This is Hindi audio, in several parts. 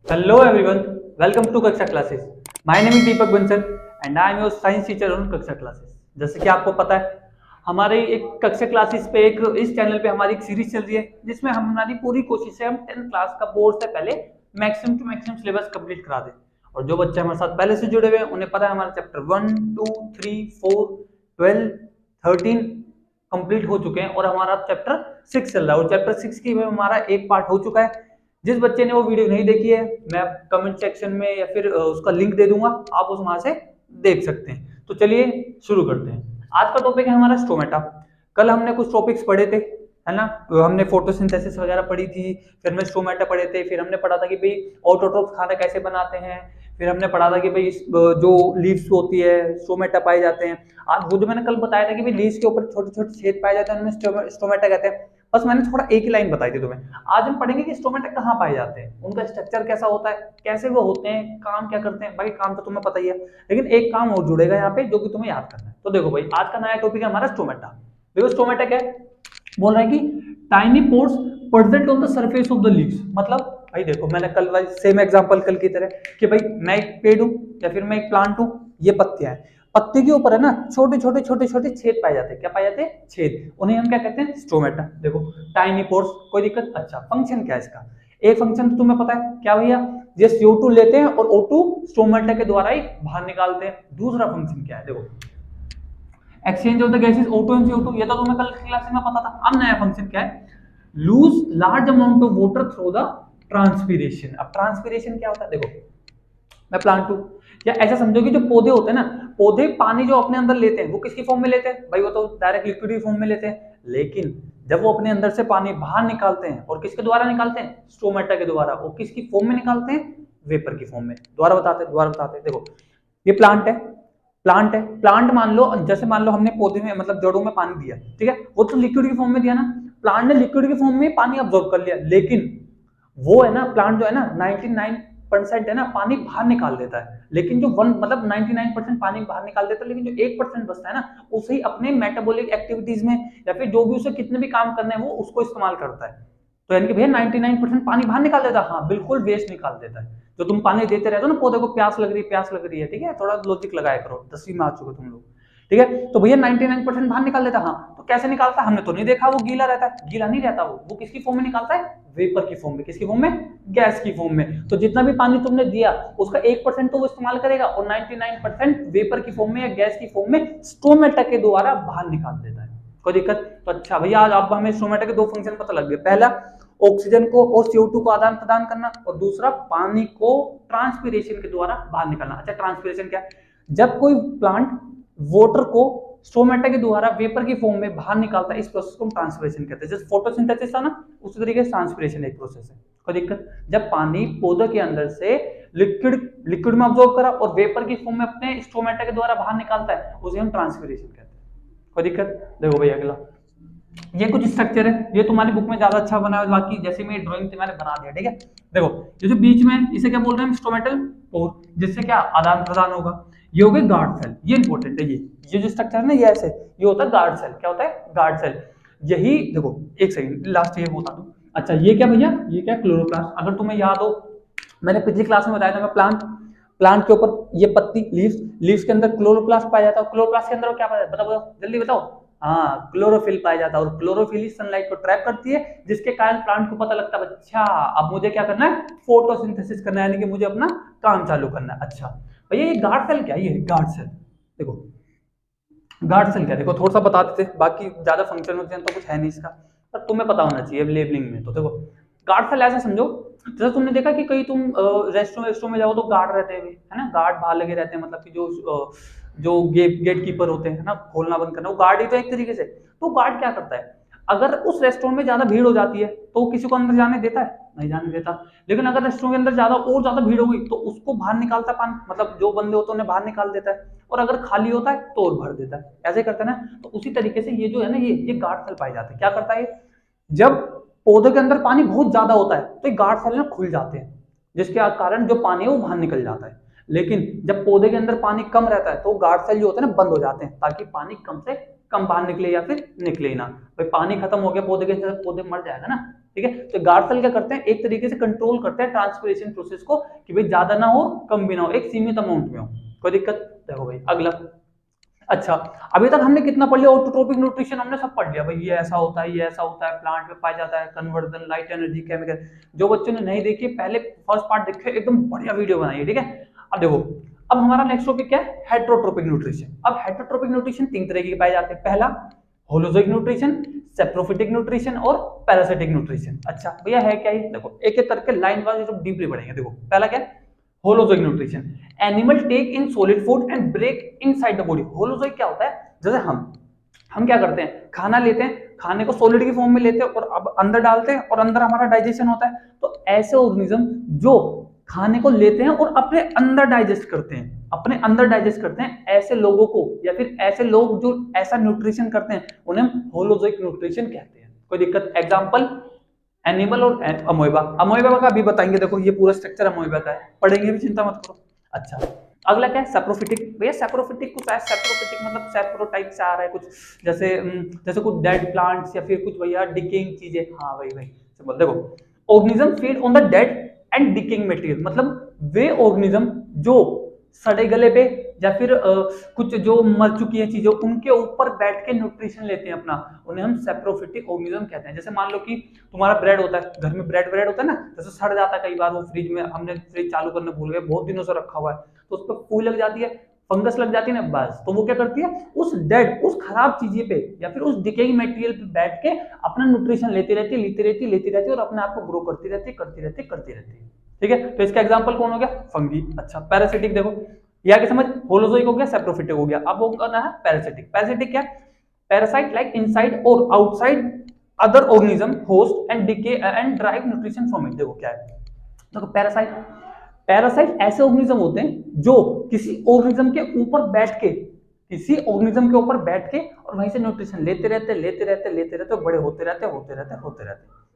Hello everyone, welcome to कक्षा classes. My name is Deepak Bansal and I am your science teacher on कक्षा क्लासेस। जैसे कि आपको पता है, हमारे एक कक्षा क्लासेस पे एक इस चैनल पे हमारी एक सीरीज चल रही है जिसमें हमारी पूरी कोशिश है हम 10th क्लास का बोर्ड से पहले maximum to maximum syllabus complete करा दें। और जो बच्चे हमारे साथ पहले से जुड़े हुए हैं उन्हें पता है हमारे चैप्टर 1, 2, 3, 4, 12, 13 कंप्लीट हो चुके हैं और हमारा चैप्टर 6 चल रहा है और चैप्टर 6 की हमारा एक पार्ट हो चुका है। जिस बच्चे ने वो वीडियो नहीं देखी है मैं कमेंट सेक्शन में या फिर उसका लिंक दे दूंगा, आप उस वहां से देख सकते हैं। तो चलिए शुरू करते हैं। आज का टॉपिक है हमारा स्टोमेटा। कल हमने कुछ टॉपिक्स पढ़े थे, है ना। तो हमने फोटोसिंथेसिस वगैरह पढ़ी थी, फिर हमने स्टोमेटा पढ़े थे, फिर हमने पढ़ा था कि भाई ऑटोट्रोफ खाना कैसे बनाते हैं, फिर हमने पढ़ा था कि भाई जो लीव्स होती है स्टोमेटा पाए जाते हैं। आज वो जो मैंने कल बताया था कि भाई लीव्स के ऊपर छोटे छोटे छेद पाए जाते हैं उनमें स्टोमेटा कहते हैं। बस मैंने थोड़ा एक ही लाइन बताई थी तुम्हें। आज हम पढ़ेंगे कि स्टोमेटा कहाँ पाए जाते हैं, उनका स्ट्रक्चर कैसा होता है, कैसे वो होते हैं, काम क्या करते हैं। बाकी काम तो तुम्हें पता ही है, लेकिन एक काम और जुड़ेगा यहाँ पे जो कि तुम्हें याद करना है। तो देखो भाई, आज का नया टॉपिक है हमारा स्टोमेटा। देखो स्टोमेटा क्या है, बोल रहा है कि tiny pores present on the surface of the leaves. मतलब भाई देखो, मैंने कल सेम एग्जांपल कल की तरह कि भाई मैं एक पेड़ हूं या फिर मैं एक प्लांट हूं, ये पत्तियां हैं, पत्ते के ऊपर है ना छोटे छोटे छोटे छोटे छेद पाए जाते हैं। क्या पाए जाते हैं? छेद। उन्हें हम क्या कहते हैं? स्टोमेटा। देखो टाइनी पोर्स, कोई दिक्कत? अच्छा, फंक्शन क्या है इसका? एक फंक्शन तो तुम्हें पता है क्या भैया, ये CO2 लेते हैं और O2 स्टोमेटा के द्वारा ही बाहर निकालते हैं। दूसरा फंक्शन क्या है? देखो exchange of the gases O2 and CO2, ये तो तुम्हें कल की क्लास में पता था। अब नया फंक्शन क्या है? Lose large amount of water through the transpiration. अब ट्रांसपीरेशन क्या होता है? देखो मैं प्लांट हूं, या ऐसा समझो कि जो पौधे होते हैं ना, पौधे पानी जो अपने अंदर लेते हैं वो किसकी फॉर्म में लेते हैं? भाई वो तो डायरेक्ट लिक्विड की फॉर्म में लेते हैं। लेकिन जब वो अपने अंदर से पानी बाहर निकालते हैं, और किसके द्वारा निकालते हैं? स्टोमेटा के द्वारा। वो किसकी फॉर्म में निकालते हैं? वेपर की फॉर्म में। दोबारा बताते हैं। देखो ये प्लांट है, प्लांट मान लो, जैसे मान लो हमने पौधे में मतलब जड़ों में पानी दिया, ठीक है, वो तो लिक्विड की फॉर्म में दिया ना। प्लांट ने लिक्विड की फॉर्म में पानी अब्सॉर्ब कर लिया, लेकिन वो है ना, प्लांट जो है ना 99% है ना पानी बाहर निकाल देता है। लेकिन जो वन मतलब 99% पानी बाहर निकाल देता है, लेकिन जो 1% बचता है ना उसे ही अपने मेटाबॉलिक एक्टिविटीज में या फिर जो भी उसे कितने भी काम करने हैं वो उसको इस्तेमाल करता है। तो यानी कि भैया 99% पानी बाहर निकाल देता है, हाँ बिल्कुल वेस्ट निकाल देता है। जो तुम पानी देते रहते हो ना पौधे को, प्यास लग रही है, ठीक है, थोड़ा लॉजिक लगाया करो, 10वीं में आ चुके तुम लोग, ठीक है। तो भैया 99% बाहर निकाल देता है, हाँ। तो कैसे निकालता है हमने तो नहीं देखा, वो गीला रहता है? गीला नहीं रहता, वो किसकी फॉर्म में निकालता है? वेपर की फॉर्म में। किसकी फॉर्म में? गैस की फॉर्म में। तो जितना भी पानी तुमने दिया उसका 1% तो वो इस्तेमाल करेगा और 99% वेपर की फॉर्म में या गैस की फॉर्म में स्टोमेटा के द्वारा बाहर निकाल देता है। कोई दिक्कत? तो अच्छा भैया, आज अब हमें स्टोमेटा के दो फंक्शन पता लग गए। पहला ऑक्सीजन को और CO2 को आदान प्रदान करना, और दूसरा पानी को ट्रांसपीरेशन के द्वारा बाहर निकालना। अच्छा ट्रांसपीरेशन क्या है? जब कोई प्लांट वाटर को स्टोमेटा के द्वारा वेपर की फॉर्म में बाहर निकालता है, इस प्रोसेस को हम ट्रांसपीरेशन कहते हैं। जैसे फोटोसिंथेसिस था ना, उसी तरीके से ट्रांसपीरेशन एक प्रोसेस है। कोई दिक्कत? जब पानी पौधे के अंदर से लिक्विड में अब्सॉर्ब करा और वेपर की फॉर्म में अपने स्टोमेटा के द्वारा बाहर निकालता है, उसे हम ट्रांसपीरेशन कहते हैं। कोई दिक्कत? देखो भाई अगला, ये कुछ स्ट्रक्चर है, ये तुम्हारी बुक में ज्यादा अच्छा बना है, बाकी जैसे मेरी ड्राइंग थी मैंने बना दिया, ठीक है। देखो ये जो बीच में इसे क्या बोल रहे हैं? स्टोमेटल पोर, जिससे क्या आदान प्रदान होगा। ये हो गए गार्ड सेल, ये इंपॉर्टेंट है। ये जो स्ट्रक्चर है ना, ये ऐसे, ये होता है गार्ड सेल। क्या होता है? Guard cell. यही देखो, एक सेकंड लास्ट ये बता दूं। अच्छा ये क्या भैया? ये क्या? क्लोरोप्लास्ट। अगर तुम्हें याद हो, मैंने पिछली क्लास में बताया था, मैं प्लांट के ऊपर ये पत्ती लीव्स के अंदर क्लोरोप्लास्ट पाया जाता है। क्लोरोप्लास्ट के अंदर क्या पाया जाता है? बताओ जल्दी बताओ। हाँ, क्लोरोफिल पाया जाता है, और क्लोरोफिल ही सनलाइट को ट्रैप करती है, जिसके कारण प्लांट को पता लगता है अच्छा अब मुझे क्या करना है? फोटोसिंथेसिस करना है, यानी कि मुझे अपना काम चालू करना है। अच्छा भैया ये गार्ड सेल क्या है? ये गार्ड सेल। देखो गार्ड सेल क्या, देखो थोड़ा सा बता देते, बाकी ज्यादा फंक्शन वंक्शन तो कुछ है नहीं इसका, पर तुम्हें पता होना चाहिए लेबलिंग में। तो देखो गार्ड सेल ऐसा समझो, जैसे तुमने देखा कि कहीं तुम रेस्टोरेंट में जाओ तो गार्ड रहते हैं, है ना, गार्ड बाहर लगे रहते हैं, मतलब कि जो गेट कीपर होते हैं ना, खोलना बंद करना, वो गार्ड ही तो एक तरीके से। तो गार्ड क्या करता है? अगर उस रेस्टोरेंट में ज्यादा भीड़ हो जाती है तो वो किसी को अंदर जाने देता है? नहीं जाने देता। लेकिन अगर रेस्टोरेंट के अंदर ज्यादा भीड़ हो गई तो उसको बाहर निकालता है, पानी मतलब जो बंदे होते हैं उन्हें बाहर निकाल देता है, और अगर खाली होता है तो और भर देता है। ऐसे करता है ना। तो उसी तरीके से ये जो है ना, ये गार्ड सेल पाए जाते हैं। क्या करता है? जब पौधे के अंदर पानी बहुत ज्यादा होता है तो ये गार्ड सेल ना खुल जाते हैं, जिसके कारण जो पानी है वो बाहर निकल जाता है। लेकिन जब पौधे के अंदर पानी कम रहता है तो गार्ड सेल जो होते हैं ना बंद हो जाते हैं, ताकि पानी कम से कम बाहर निकले या फिर निकले ही ना। भाई पानी खत्म हो गया पौधे के अंदर, पौधे मर जाएगा ना। ठीक है। तो गार्ड सेल क्या करते हैं, एक तरीके से कंट्रोल करते हैं ट्रांसपिरेशन प्रोसेस को कि भाई ज्यादा ना हो कम भी ना हो, एक सीमित अमाउंट में हो, कोई दिक्कत। देखो भाई अगला। अच्छा, अभी तक हमने कितना पढ़ लिया, ऑटोट्रोपिक न्यूट्रिशन हमने सब पढ़ लिया भाई, ये ऐसा होता है, ये ऐसा होता है, प्लांट में पाया जाता है, कन्वर्जन, लाइट एनर्जी, केमिकल। जो बच्चों ने नहीं देखी पहले फर्स्ट पार्ट देखे, एकदम बढ़िया वीडियो बनाई, ठीक है। अब देखो, अब हमारा नेक्स्ट टॉपिक क्या है, हेटेरोट्रोपिक न्यूट्रिशन। अब हेटेरोट्रोपिक न्यूट्रिशन तीन तरह के पाए जाते हैं, पहला होलोजोइक न्यूट्रिशन, सैप्रोफिटिक न्यूट्रिशन और पैरासिटिक न्यूट्रिशन। अच्छा भैया है क्या ये, देखो एक एक करके लाइन वाइज जो डीपली पढ़ेंगे। देखो पहला क्या है, holozoic nutrition, animal take in solid food and break inside the body. Holozoic क्या होता है, जैसे हम क्या करते हैं, खाना लेते हैं, खाने को सॉलिड की फॉर्म में लेते हैं और अब अंदर डालते हैं और अंदर हमारा डाइजेशन होता है। तो ऐसे ऑर्गेनिज्म जो खाने को लेते हैं और अपने अंदर डाइजेस्ट करते हैं, अपने अंदर डाइजेस्ट करते हैं, ऐसे लोगों को या फिर ऐसे लोग जो ऐसा न्यूट्रिशन करते हैं उन्हें हम होलोजोइक न्यूट्रिशन कहते हैं। कोई दिक्कत। एग्जांपल एनिमल और अमोइबा। अमोइबा का अभी बताएंगे, देखो ये पूरा स्ट्रक्चर अमोइबा का है, पढ़ेंगे भी, चिंता मत करो। अच्छा अगला क्या है, सैप्रोफिटिक। भैया सैप्रोफिटिक कुछ है, सैप्रोफिटिक मतलब सैप्रो टाइप से आ रहा है कुछ, जैसे जैसे कुछ डेड प्लांट्स या फिर कुछ भैया डिकेइंग चीजें। हाँ भाई भाई सिंपल। देखो organism feed on the dead and decaying material, मतलब वे ऑर्गेनिज्म जो सड़े गले पे या फिर कुछ जो मर चुकी है चीजें उनके ऊपर बैठ के न्यूट्रिशन लेते हैं अपना, उन्हें हम सैप्रोफिटिक ऑर्गेनिज्म कहते हैं। जैसे मान लो कि तुम्हारा ब्रेड होता है, घर में ब्रेड होता है ना, जैसे सड़ जाता है कई बार, वो फ्रिज में हमने फ्रिज चालू करने भूल गए, बहुत दिनों से रखा हुआ है, तो उस पर फूल लग जाती है, फंगस लग जाती है ना, बस तो वो क्या करती है, उस डेड उस खराब चीजें पे या फिर उस डिकेइंग मटेरियल पे बैठ के अपना न्यूट्रिशन लेती रहती है और अपने आप को ग्रो करती रहती है। ठीक है, तो इसका एग्जांपल कौन हो गया, फंगी। अच्छा पैरासिटिक, देखो ये आगे समझ, होलोजोइक हो गया, सैप्रोफिटिक हो गया, अब वो करना है पैरासिटिक। पैरासिटिक क्या, पैरासाइट लाइक इनसाइड और outside other organism host and decay and drive nutrition from it. देखो क्या है, देखो पैरासाइट ऐसे ऑर्गेनिज्म होते हैं जो किसी ऑर्गेनिज्म के ऊपर बैठ के और वहीं से न्यूट्रिशन लेते रहते बड़े होते रहते।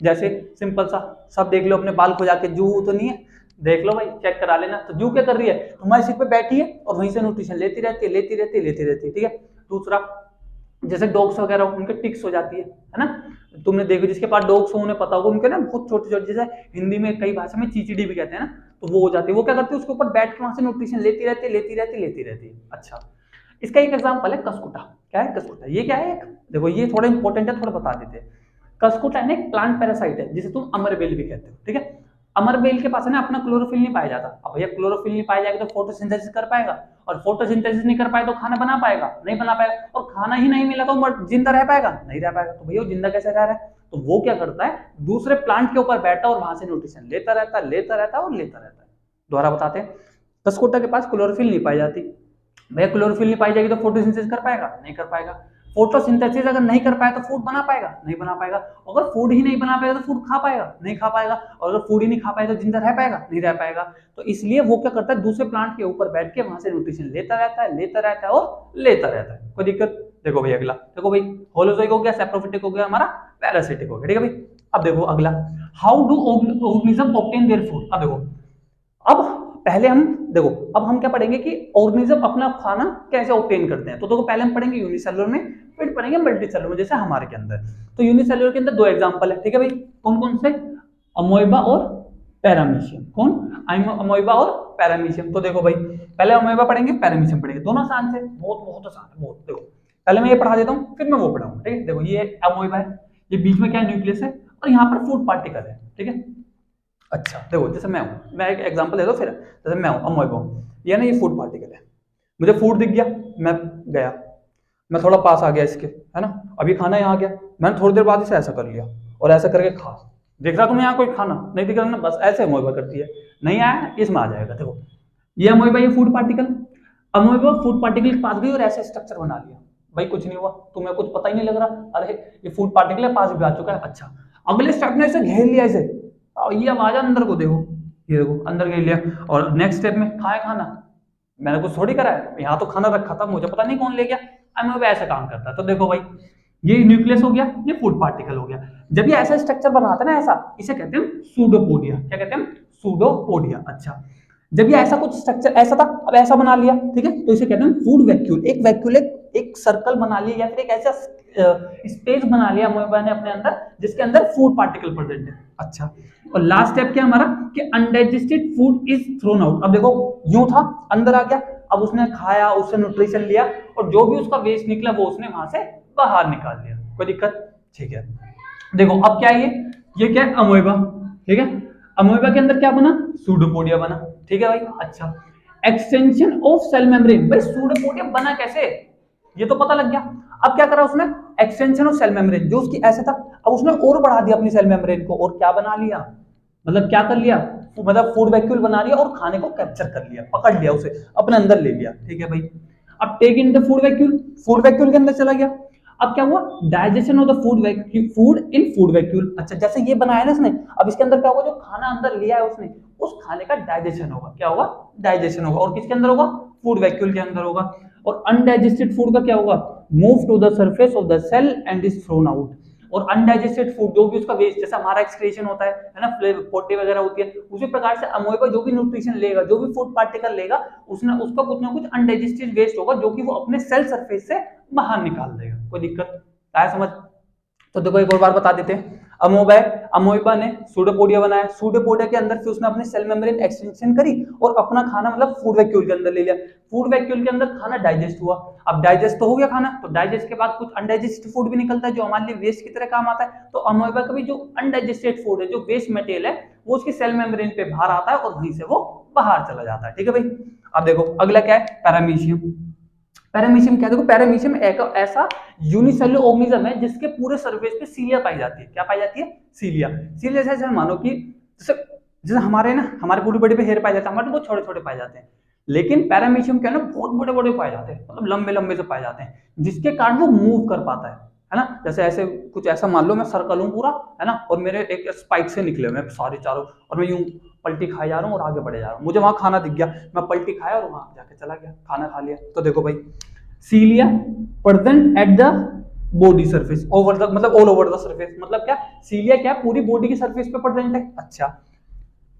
जैसे सिंपल सा, सब देख लो अपने बाल खुजा के, जू तो नहीं है, देख लो भाई, चेक करा लेना। तो जू क्या कर रही है, तुम्हारी सीट पे बैठी है और वहीं से न्यूट्रिशन लेती रहती है, ठीक है। दूसरा, जैसे डॉग्स वगैरह उनके टिक्स हो जाती है ना, तुमने देखो जिसके पास डॉग्स हो उन्हें पता होगा, उनके ना बहुत छोटे, जैसे हिंदी में कई भाषा में चीचीडी भी कहते हैं ना, तो वो हो जाती है। वो क्या करती है, उसके ऊपर बैठ के वहां से न्यूट्रिशन लेती रहती है। अच्छा, इसका एक एग्जांपल है कसकुटा। क्या है कसकुटा, ये क्या है, देखो ये थोड़ा इंपॉर्टेंट है, थोड़ा बता देते हैं। कसकुटा एक प्लांट पैरासाइट है, जिसे तुम अमरबेल भी कहते हो, ठीक है। अमरबेल के पास है ना अपना क्लोरोफिल नहीं पाया जाता। अब भैया क्लोरोफिल नहीं पाया जाएगा तो फोटोसिंथेसिस कर पाएगा, और फोटोसिंथेसिस नहीं कर पाए तो खाना बना पाएगा, नहीं बना पाएगा, और खाना ही नहीं मिला तो जिंदा रह पाएगा, नहीं रह पाएगा। तो भैया जिंदा कैसे रह रहा है, तो वो क्या करता है, दूसरे प्लांट के ऊपर बैठा और वहां से न्यूट्रिशन लेता रहता है। दोबारा बताते हैं, कसकुटा के पास क्लोरोफिल नहीं पाई जाती। भैया क्लोरोफिल नहीं पाई जाएगी तो फोटोसिंथेसिस कर पाएगा, नहीं कर पाएगा। फोटोसिंथेसिस अगर नहीं कर पाया तो फूड बना पाएगा, नहीं बना पाएगा। अगर फूड ही नहीं बना पाएगा तो फूड खा पाएगा, नहीं खा पाएगा। और अगर फूड ही नहीं खा पाएगा तो जिंदा रह पाएगा, नहीं रह पाएगा। तो इसलिए वो क्या करता है, दूसरे प्लांट के ऊपर बैठ के वहां से न्यूट्रिशन लेता रहता है। कोई दिक्कत। देखो भाई अगला, देखो भाई होलोजोइक हो गया, सैप्रोफिटिक हो गया, हमारा पैरासिटिक हो गया, ठीक है भाई। अब देखो अगला, how do organism obtain their food. अब देखो, अब हम क्या पढ़ेंगे कि ऑर्गेनिज्म अपना खाना कैसे ऑब्टेन करते हैं। तो देखो पहले हम पढ़ेंगे यूनिसेलुलर में, फिर पढ़ेंगे मल्टीसेलुलर में, जैसे हमारे के अंदर। तो यूनिसेलुलर के अंदर दो एग्जांपल है, ठीक है भाई, कौन कौन से, अमोइबा और पैरामीशियम। कौन, अमोइबा और पैरामीशियम। तो देखो भाई पहले अमोइबा पढ़ेंगे, पैरामीशियम पढ़ेंगे, दोनों आसान से, बहुत आसान है, बहुत। देखो पहले मैं ये पढ़ा देता हूँ, फिर मैं वो पढ़ाऊंगा, ठीक है। देखो ये अमोइबा है, ये बीच में क्या न्यूक्लियस है, और यहाँ पर फूड पार्टिकल है, ठीक है। अच्छा देखो, जैसे मैं एक एग्जांपल दे दो, फिर जैसे मैं हूँ अमोइबा, ये ना ये फूड पार्टिकल है, मुझे फूड दिख गया, मैं गया, मैं थोड़ा पास आ गया इसके, है ना, अभी खाना यहाँ आ गया, मैंने थोड़ी देर बाद इसे ऐसा कर लिया और ऐसा करके खा, देख रहा तुम्हें यहाँ कोई खाना नहीं दिख रहा ना, बस ऐसे अमोइबा करती है, नहीं आया इसमें आ जाएगा। देखो ये अमोइबा, ये फूड पार्टिकल, अमोइबा फूड पार्टिकल के पास गई और ऐसे स्ट्रक्चर बना लिया, भाई कुछ नहीं हुआ, तुम्हें कुछ पता ही नहीं लग रहा, अरे ये फूड पार्टिकल है, पास भी आ चुका है। अच्छा अगले स्टेप में इसे घेर लिया इसे, और ये आवाज अंदर को देखो, ये देखो अंदर घेर लिया, और नेक्स्ट स्टेप में खाए खाना, मैंने कुछ थोड़ी करा है, यहाँ तो खाना रखा था, मुझे पता नहीं कौन ले गया, अमोइबा ऐसा काम करता है। तो देखो भाई ये न्यूक्लियस हो गया, ये फूड पार्टिकल हो गया। जब ये ऐसा स्ट्रक्चर बनाता है ना ऐसा, इसे कहते हैं सूडोपोडिया। क्या कहते हैं, सूडोपोडिया। अच्छा जब ये ऐसा कुछ स्ट्रक्चर ऐसा था, अब ऐसा बना लिया, ठीक है, तो इसे कहते हैं फूड वैक्यूल। एक वैक्यूल एक एक सर्कल बना लिया या फिर एक ऐसा स्पेस बना लिया अमोएबा ने अपने अंदर जिसके अंदर फूड पार्टिकल प्रेजेंट है। अच्छा, और लास्ट स्टेप क्या हमारा कि undigested food is thrown out. अब देखो यूं था, अंदर आ गया, अब उसने खाया, उससे न्यूट्रिशन लिया और जो भी उसका वेस्ट निकला वो उसने वहां से बाहर निकाल लिया। कोई दिक्कत? ठीक है, देखो अब क्या है ये क्या है अमोएबा, ठीक है। अमोएबा के अंदर क्या बना? सूडोपोडिया बना, ठीक है भाई। अच्छा, एक्सटेंशन ऑफ सेल मेम्ब्रेन, भाई सूडोपोडिया बना कैसे ये तो पता लग गया। अब क्या करा उसने? एक्सटेंशन ऑफ सेल मेम्ब्रेन, जो उसकी ऐसे था अब उसने और बढ़ा दिया अपनी सेल मेम्ब्रेन को और क्या बना लिया, मतलब क्या कर लिया, मतलब फूड वैक्यूल बना लिया और खाने को कैप्चर कर लिया, पकड़ लिया, उसे अपने अंदर ले लिया, ठीक है भाई। अब take in the food vacuole, food vacuole के अंदर चला गया। अब क्या हुआ? Digestion of the food in food vacuole. अच्छा, जैसे ये बनाया ना इसने, अब इसके अंदर क्या होगा? जो खाना अंदर लिया है उसने, उस खाने का डाइजेशन होगा। क्या होगा? डाइजेशन होगा। और किसके अंदर होगा? फूड वैक्यूल के अंदर होगा। और अनडाइजेस्टेड फूड का क्या होगा? Move to the surface of the cell and is thrown out. और अनडाइजेस्टेड फूड जो भी उसका वेस्ट, जैसे हमारा एक्सक्रीशन होता है ना, पोटी वगैरह होती है, उसी प्रकार से अमोएबा जो भी न्यूट्रिशन लेगा, जो भी फूड पार्टिकल लेगा, उसने उसका कुछ ना कुछ अनडाइजेस्टेड वेस्ट होगा जो कि वो अपने सेल सरफेस से बाहर निकाल देगा। कोई दिक्कत आया समझ? तो देखो एक और बार बता देते हैं। अमोएबा ने सूडोपोडिया बनाया, सूडोपोडिया के अंदर फिर उसने अपनी सेल मेम्ब्रेन एक्सटेंशन करी और अपना खाना मतलब फूड वैक्यूल के अंदर ले लिया। फूड वैक्यूल के अंदर खाना डाइजेस्ट हुआ। अब डाइजेस्ट तो हो गया खाना, तो डाइजेस्ट के बाद कुछ अनडाइजेस्टेड फूड भी निकलता है जो हमारे लिए वेस्ट की तरह काम आता है। तो अमोएबा का भी जो अनडाइजेस्टेड फूड है, जो वेस्ट मटेरियल है, वो उसकी सेल मेम्ब्रेन पे बाहर आता है और वहीं से वो बाहर चला जाता है, ठीक है भाई। अब देखो अगला क्या है? पैरामीशियम। पैरामीशियम क्या? देखो पैरामीशियम एक ऐसा यूनिसेलुलर ऑर्गेनिज्म है जिसके पूरे सरफेस पे सीलिया पाई जाती है। क्या पाई जाती है? सीलिया। सीलिया जैसे मानो कि जैसे जैसे हमारे ना, हमारे पूरी बॉडी पे हेयर पाए जाते हैं, हमारे बहुत छोटे छोटे पाए जाते हैं, लेकिन पैरामीशियम क्या है ना, बहुत बड़े बड़े पाए जाते हैं, मतलब लंबे लंबे से पाए जाते हैं, जिसके कारण वो मूव कर पाता है ना। जैसे ऐसे कुछ ऐसा मान लो मैं सर्कल हूँ पूरा, है ना, और मेरे एक स्पाइक से निकले हुए सारे चारों, और मैं यूं पलटी खाए जा रहा हूँ और आगे बढ़े जा रहा हूँ। मुझे वहां खाना दिख गया, मैं पलटी खाया और वहां जाके चला गया, खाना खा लिया। तो देखो भाई, cilia present at the body surface over the, मतलब ऑल ओवर द सरफेस, मतलब क्या? सीलिया क्या पूरी बॉडी की सरफेस पे प्रेजेंट है। अच्छा,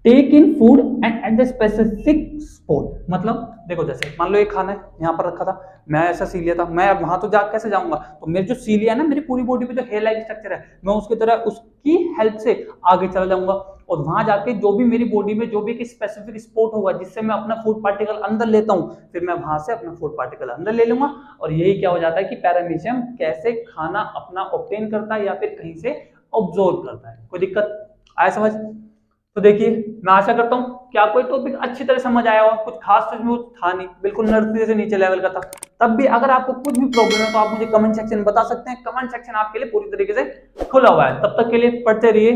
take in food and at the specific spot, मतलब देखो जैसे मान लो एक खाना है यहाँ पर रखा था, मैं ऐसा सीलिया था, मैं वहां तो जा कैसे जाऊंगा? तो मेरी जो सीलिया है ना, मेरी पूरी बॉडी पे जो हेयर लाइक स्ट्रक्चर है, मैं उसकी तरह उसकी हेल्प से आगे चला जाऊंगा और वहां जाके जो भी मेरी बॉडी में जो भी एक स्पेसिफिक स्पॉट होगा जिससे मैं अपना फूड पार्टिकल अंदर लेता हूँ, फिर मैं वहां से अपना फूड पार्टिकल अंदर ले लूंगा। और यही क्या हो जाता है कि पैरामीशियम कैसे खाना अपना ऑब्टेन करता है या फिर कहीं से ऑब्जॉर्व करता है। कोई दिक्कत आया समझ? तो देखिए, मैं आशा करता हूँ कि आपको ये टॉपिक अच्छी तरह समझ आया होगा। कुछ खास तो इसमें था नहीं, बिल्कुल नर्सरी से नीचे लेवल का था। तब भी अगर आपको कुछ भी प्रॉब्लम है तो आप मुझे कमेंट सेक्शन में बता सकते हैं। कमेंट सेक्शन आपके लिए पूरी तरीके से खुला हुआ है। तब तक के लिए पढ़ते रहिए।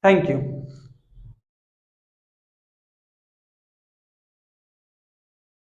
Thank you.